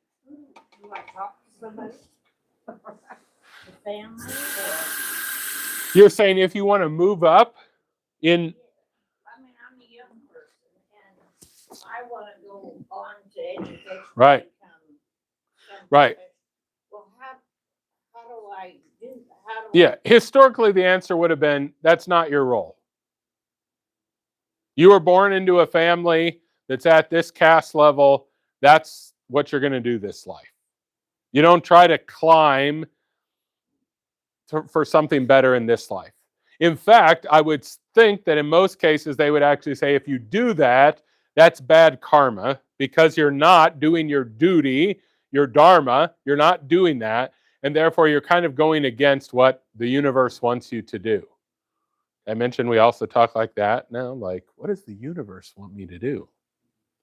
do I talk to somebody? The family or? You're saying if you want to move up in, I mean, I'm a young person and I want to go on to education. Right. Right. Well, how do I do that? Yeah, historically the answer would have been, that's not your role. You were born into a family that's at this caste level. That's what you're going to do this life. You don't try to climb for something better in this life. In fact, I would think that in most cases they would actually say if you do that, that's bad karma because you're not doing your duty, your dharma, you're not doing that, and therefore you're kind of going against what the universe wants you to do. I mentioned we also talk like that now, like, what does the universe want me to do?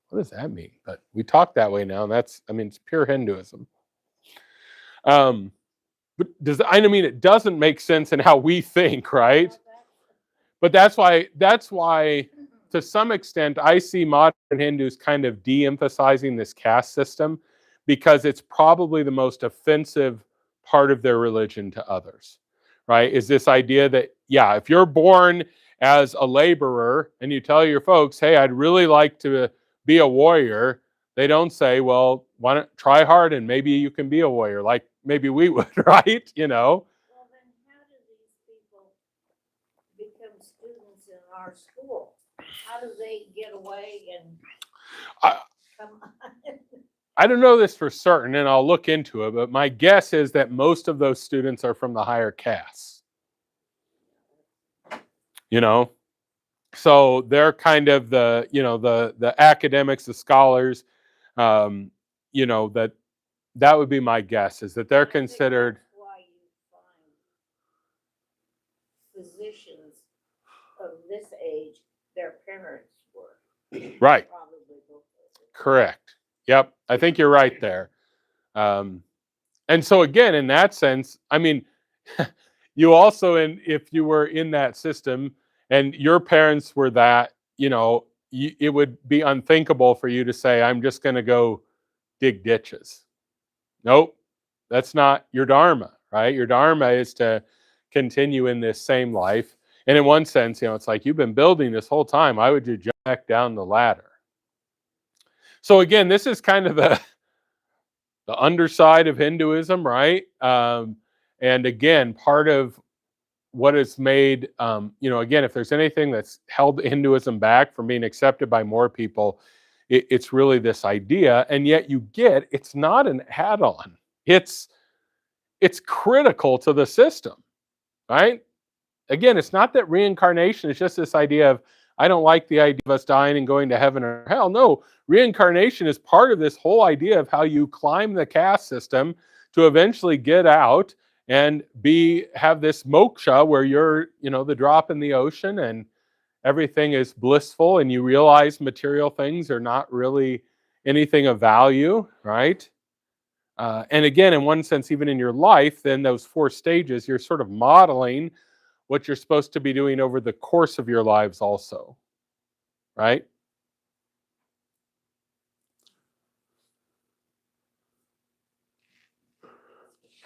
What does that mean? But we talk that way now, and it's pure Hinduism. But it doesn't make sense in how we think, right? But that's why, to some extent, I see modern Hindus kind of de-emphasizing this caste system because it's probably the most offensive part of their religion to others, right? Is this idea that, yeah, if you're born as a laborer and you tell your folks, hey, I'd really like to be a warrior, they don't say, well, why don't try hard and maybe you can be a warrior, like maybe we would, right? Well, then how do these people become students in our school? How do they get away and come on? I don't know this for certain, and I'll look into it, but my guess is that most of those students are from the higher castes. So they're kind of the academics, the scholars, that would be my guess, is that they're considered. That's why you find physicians of this age, their parents were. Right. Probably both. Correct. Yep. I think you're right there. And so again, in that sense, you also, if you were in that system and your parents were that, it would be unthinkable for you to say, I'm just going to go dig ditches. Nope. That's not your dharma, right? Your dharma is to continue in this same life. And in one sense, it's like you've been building this whole time. Why would you jump back down the ladder? So again, this is kind of the underside of Hinduism, right? And again, part of what has made, again, if there's anything that's held Hinduism back from being accepted by more people, it's really this idea. And yet it's not an add-on. It's critical to the system, right? Again, it's not that reincarnation is just this idea of, I don't like the idea of us dying and going to heaven or hell. No, reincarnation is part of this whole idea of how you climb the caste system to eventually get out and have this moksha where you're, the drop in the ocean and everything is blissful and you realize material things are not really anything of value, right? And again, in one sense, even in your life, then those 4 stages, you're sort of modeling what you're supposed to be doing over the course of your lives also, right?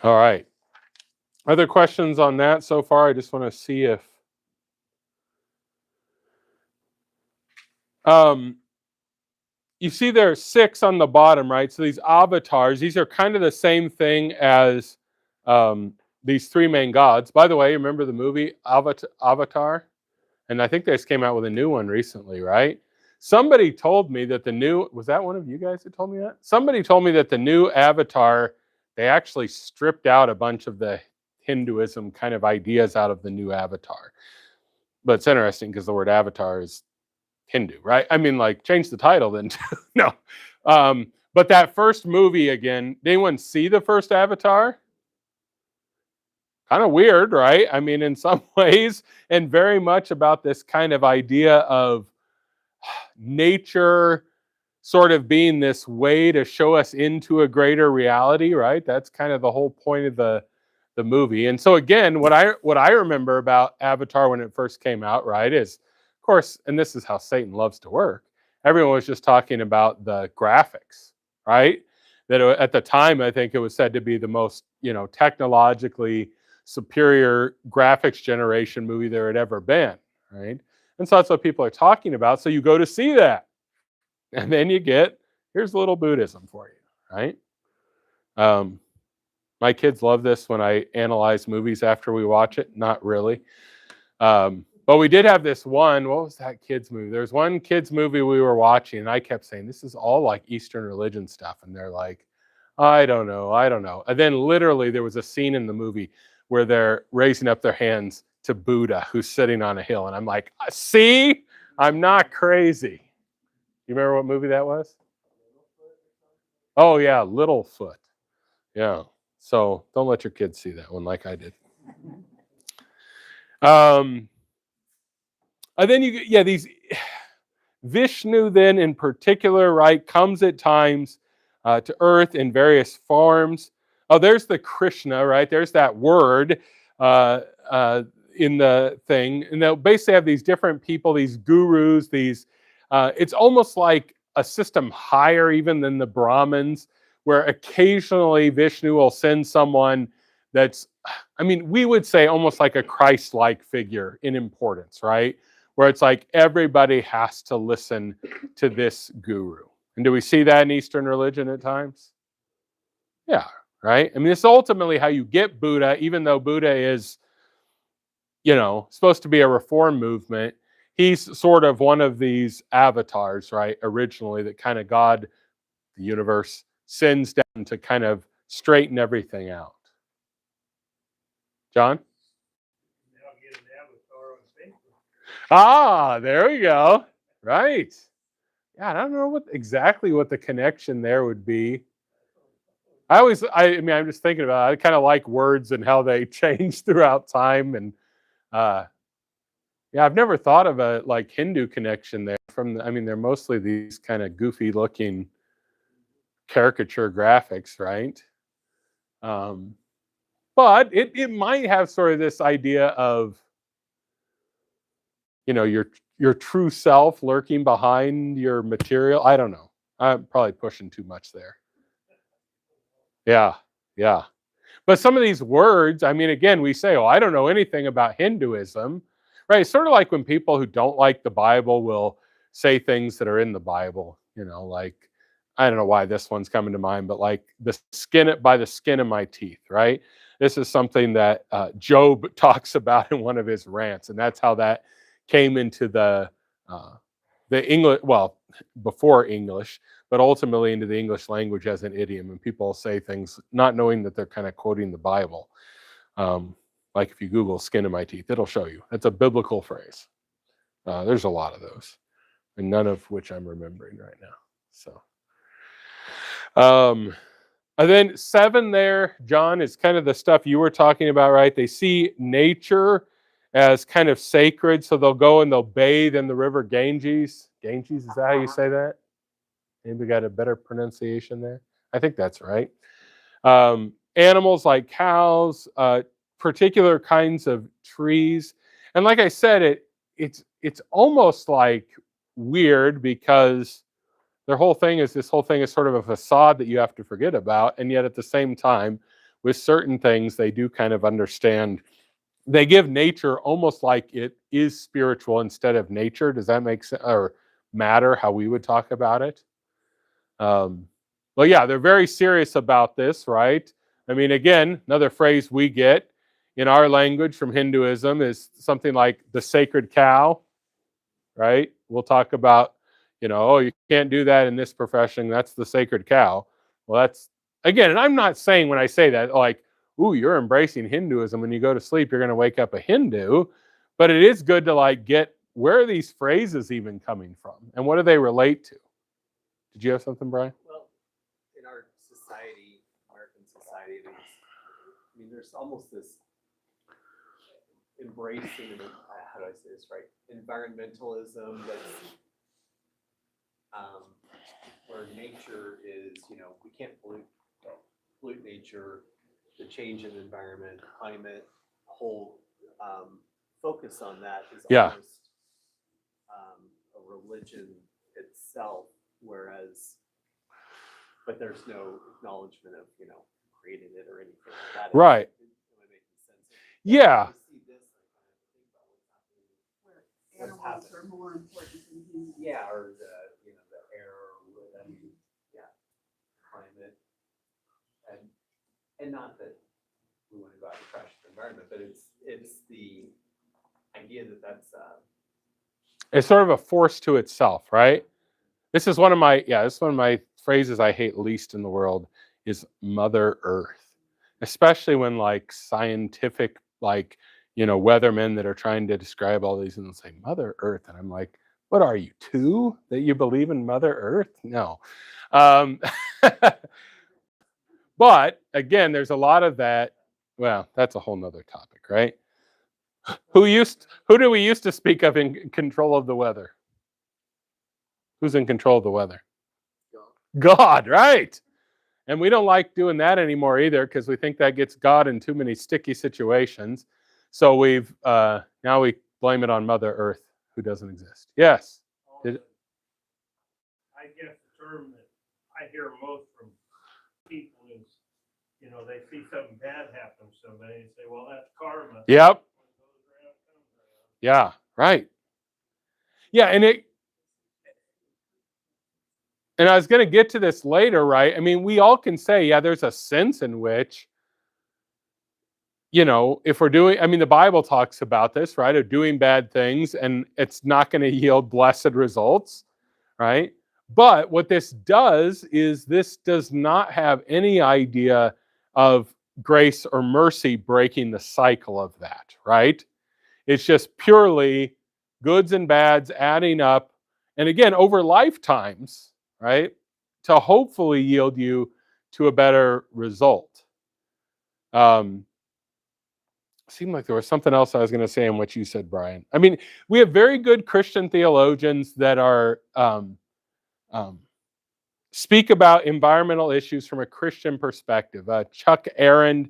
All right. Other questions on that so far? I just want to see if you see there are 6 on the bottom, right? So these avatars, these are kind of the same thing as these 3 main gods. By the way, remember the movie Avatar? And I think they just came out with a new one recently, right? Somebody told me that was that one of you guys that told me that? Somebody told me that the new Avatar, they actually stripped out a bunch of the Hinduism kind of ideas out of the new Avatar. But it's interesting because the word avatar is Hindu, right? I mean, like, change the title then. No. But that first movie again, did anyone see the first Avatar? Kind of weird, right? I mean, in some ways, and very much about this kind of idea of nature sort of being this way to show us into a greater reality, right? That's kind of the whole point of the movie. And so again, what I remember about Avatar when it first came out, right, is of course, and this is how Satan loves to work. Everyone was just talking about the graphics, right? That at the time, I think it was said to be the most, technologically superior graphics generation movie there had ever been, right? And so that's what people are talking about. So you go to see that. And then you get, here's a little Buddhism for you, right? My kids love this when I analyze movies after we watch it. Not really. But we did have this one, what was that kids movie? There's one kids movie we were watching, and I kept saying, this is all like Eastern religion stuff. And they're like, I don't know. And then literally there was a scene in the movie where they're raising up their hands to Buddha, who's sitting on a hill. And I'm like, see, I'm not crazy. You remember what movie that was? Oh, yeah, Littlefoot. Yeah. So don't let your kids see that one like I did. And then these Vishnu then in particular, right, comes at times to earth in various forms. Oh, there's the Krishna, right? There's that word in the thing. And they'll basically have these different people, these gurus, these, it's almost like a system higher even than the Brahmins, where occasionally Vishnu will send someone that's, I mean, we would say almost like a Christ-like figure in importance, right? Where it's like everybody has to listen to this guru. And do we see that in Eastern religion at times? Yeah, right? I mean, it's ultimately how you get Buddha, even though Buddha is, supposed to be a reform movement. He's sort of one of these avatars, right? Originally, that kind of God, the universe, sends down to kind of straighten everything out. John? Now get an avatar on Facebook. Ah, there we go. Right. Yeah, I don't know exactly what the connection there would be. I'm just thinking about it. I kind of like words and how they change throughout time. And I've never thought of a like Hindu connection there. They're mostly these kind of goofy looking caricature graphics, right? But it might have sort of this idea of, your true self lurking behind your material. I don't know. I'm probably pushing too much there. Yeah. But some of these words, again, we say, I don't know anything about Hinduism, right? It's sort of like when people who don't like the Bible will say things that are in the Bible, like, I don't know why this one's coming to mind, but like by the skin of my teeth, right? This is something that Job talks about in one of his rants, and that's how that came into the English, well, before English, but ultimately into the English language as an idiom. And people say things not knowing that they're kind of quoting the Bible. Like if you Google skin of my teeth, it'll show you. That's a biblical phrase. There's a lot of those, and none of which I'm remembering right now. So, and then 7 there, John, is kind of the stuff you were talking about, right? They see nature as kind of sacred, so they'll go and they'll bathe in the river Ganges. Ganges, is that how you say that? Maybe got a better pronunciation there? I think that's right. Animals like cows, particular kinds of trees. And like I said, it's almost like weird because this whole thing is sort of a facade that you have to forget about. And yet at the same time, with certain things, they do kind of understand. They give nature almost like it is spiritual instead of nature. Does that make sense or matter how we would talk about it? Well, yeah, they're very serious about this, right? Again, another phrase we get in our language from Hinduism is something like the sacred cow, right? We'll talk about, you can't do that in this profession. That's the sacred cow. Well, that's, again, and I'm not saying when I say that, like, ooh, you're embracing Hinduism. When you go to sleep, you're going to wake up a Hindu. But it is good to like get where are these phrases even coming from? And what do they relate to? Did you have something, Brian? Well, in our society, American society, there's almost this embracing, how do I say this right? Environmentalism that's where nature is, we can't pollute nature, the change in the environment, climate, whole focus on that is almost a religion itself, but there's no acknowledgement of, creating it or anything like that. Right. Am I making sense? Yeah. You see this, think about what's happening. Where animals are more important than humans. Yeah, or the air, climate, and not that we want to go out and trash the environment, but it's the idea that that's It's sort of a force to itself, right? This is one of my phrases I hate least in the world is Mother Earth, especially when like scientific, weathermen that are trying to describe all these and say Mother Earth. And I'm like, what are you, 2 that you believe in Mother Earth? No. But again, there's a lot of that. Well, that's a whole nother topic, right? Who do we used to speak of in control of the weather? Who's in control of the weather? God, right? And we don't like doing that anymore either because we think that gets God in too many sticky situations. So we've now we blame it on Mother Earth, who doesn't exist. Yes. I guess the term that I hear most from people is, they see something bad happen to somebody and say, well, that's karma. Yep. Yeah, right. Yeah, and I was going to get to this later, right? I mean, we all can say, yeah, there's a sense in which, if we're doing, the Bible talks about this, right? Of doing bad things and it's not going to yield blessed results, right? But what this does is this does not have any idea of grace or mercy breaking the cycle of that, right? It's just purely goods and bads adding up. And again, over lifetimes, right? To hopefully yield you to a better result. Seemed like there was something else I was going to say in what you said, Brian. We have very good Christian theologians that are speak about environmental issues from a Christian perspective. Chuck Arend,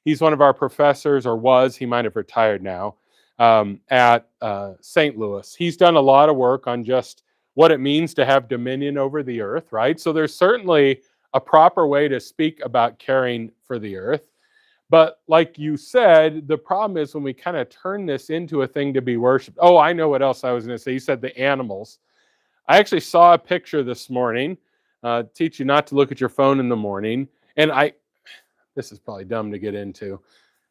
he's one of our professors, or was, he might have retired now, at St. Louis. He's done a lot of work on just what it means to have dominion over the earth, right? So there's certainly a proper way to speak about caring for the earth. But like you said, the problem is when we kind of turn this into a thing to be worshipped. Oh, I know what else I was going to say. You said the animals. I actually saw a picture this morning. Teach you not to look at your phone in the morning. And this is probably dumb to get into.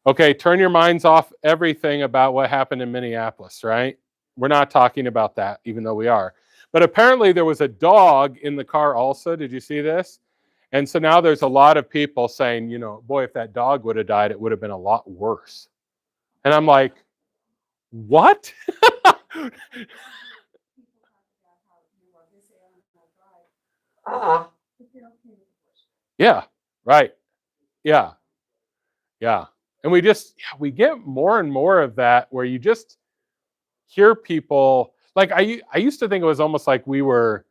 Okay, turn your minds off everything about what happened in Minneapolis, right? We're not talking about that, even though we are. But apparently there was a dog in the car also. Did you see this? And so now there's a lot of people saying, boy, if that dog would have died, it would have been a lot worse. And I'm like, what? Yeah, right. Yeah. And we get more and more of that where you just hear people, like I used to think it was almost like we were,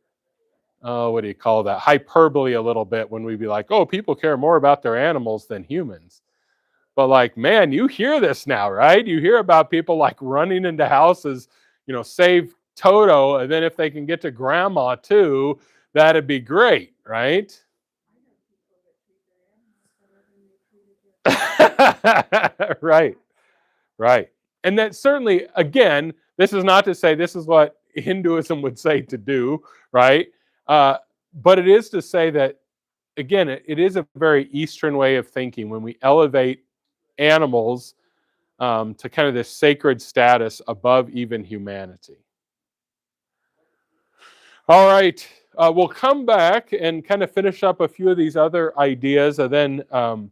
what do you call that? Hyperbole a little bit when we'd be like, oh, people care more about their animals than humans. But like, man, you hear this now, right? You hear about people like running into houses, save Toto, and then if they can get to grandma too, that'd be great, right? Right. And that certainly, again, this is not to say this is what Hinduism would say to do, right? But it is to say that, again, it is a very Eastern way of thinking when we elevate animals to kind of this sacred status above even humanity. All right. We'll come back and kind of finish up a few of these other ideas, and then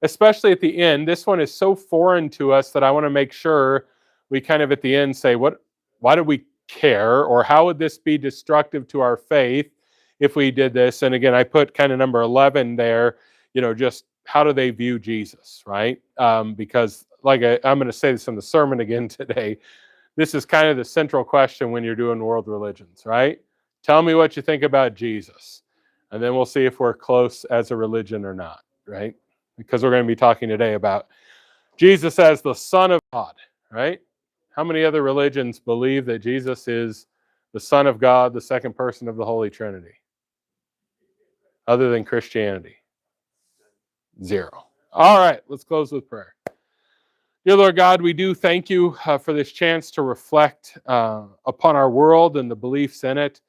especially at the end, this one is so foreign to us that I want to make sure we kind of at the end say, what Why do we care? Or how would this be destructive to our faith if we did this? And again, I put kind of number 11 there, just how do they view Jesus, right? Because I'm going to say this in the sermon again today. This is kind of the central question when you're doing world religions, right? Tell me what you think about Jesus. And then we'll see if we're close as a religion or not, right? Because we're going to be talking today about Jesus as the Son of God, right? How many other religions believe that Jesus is the Son of God, the second person of the Holy Trinity? Other than Christianity? 0. All right, let's close with prayer. Dear Lord God, we do thank you for this chance to reflect upon our world and the beliefs in it.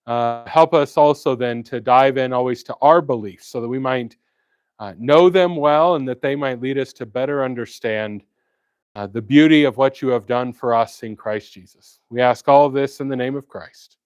Help us also then to dive in always to our beliefs so that we might know them well and that they might lead us to better understand the beauty of what you have done for us in Christ Jesus. We ask all of this in the name of Christ.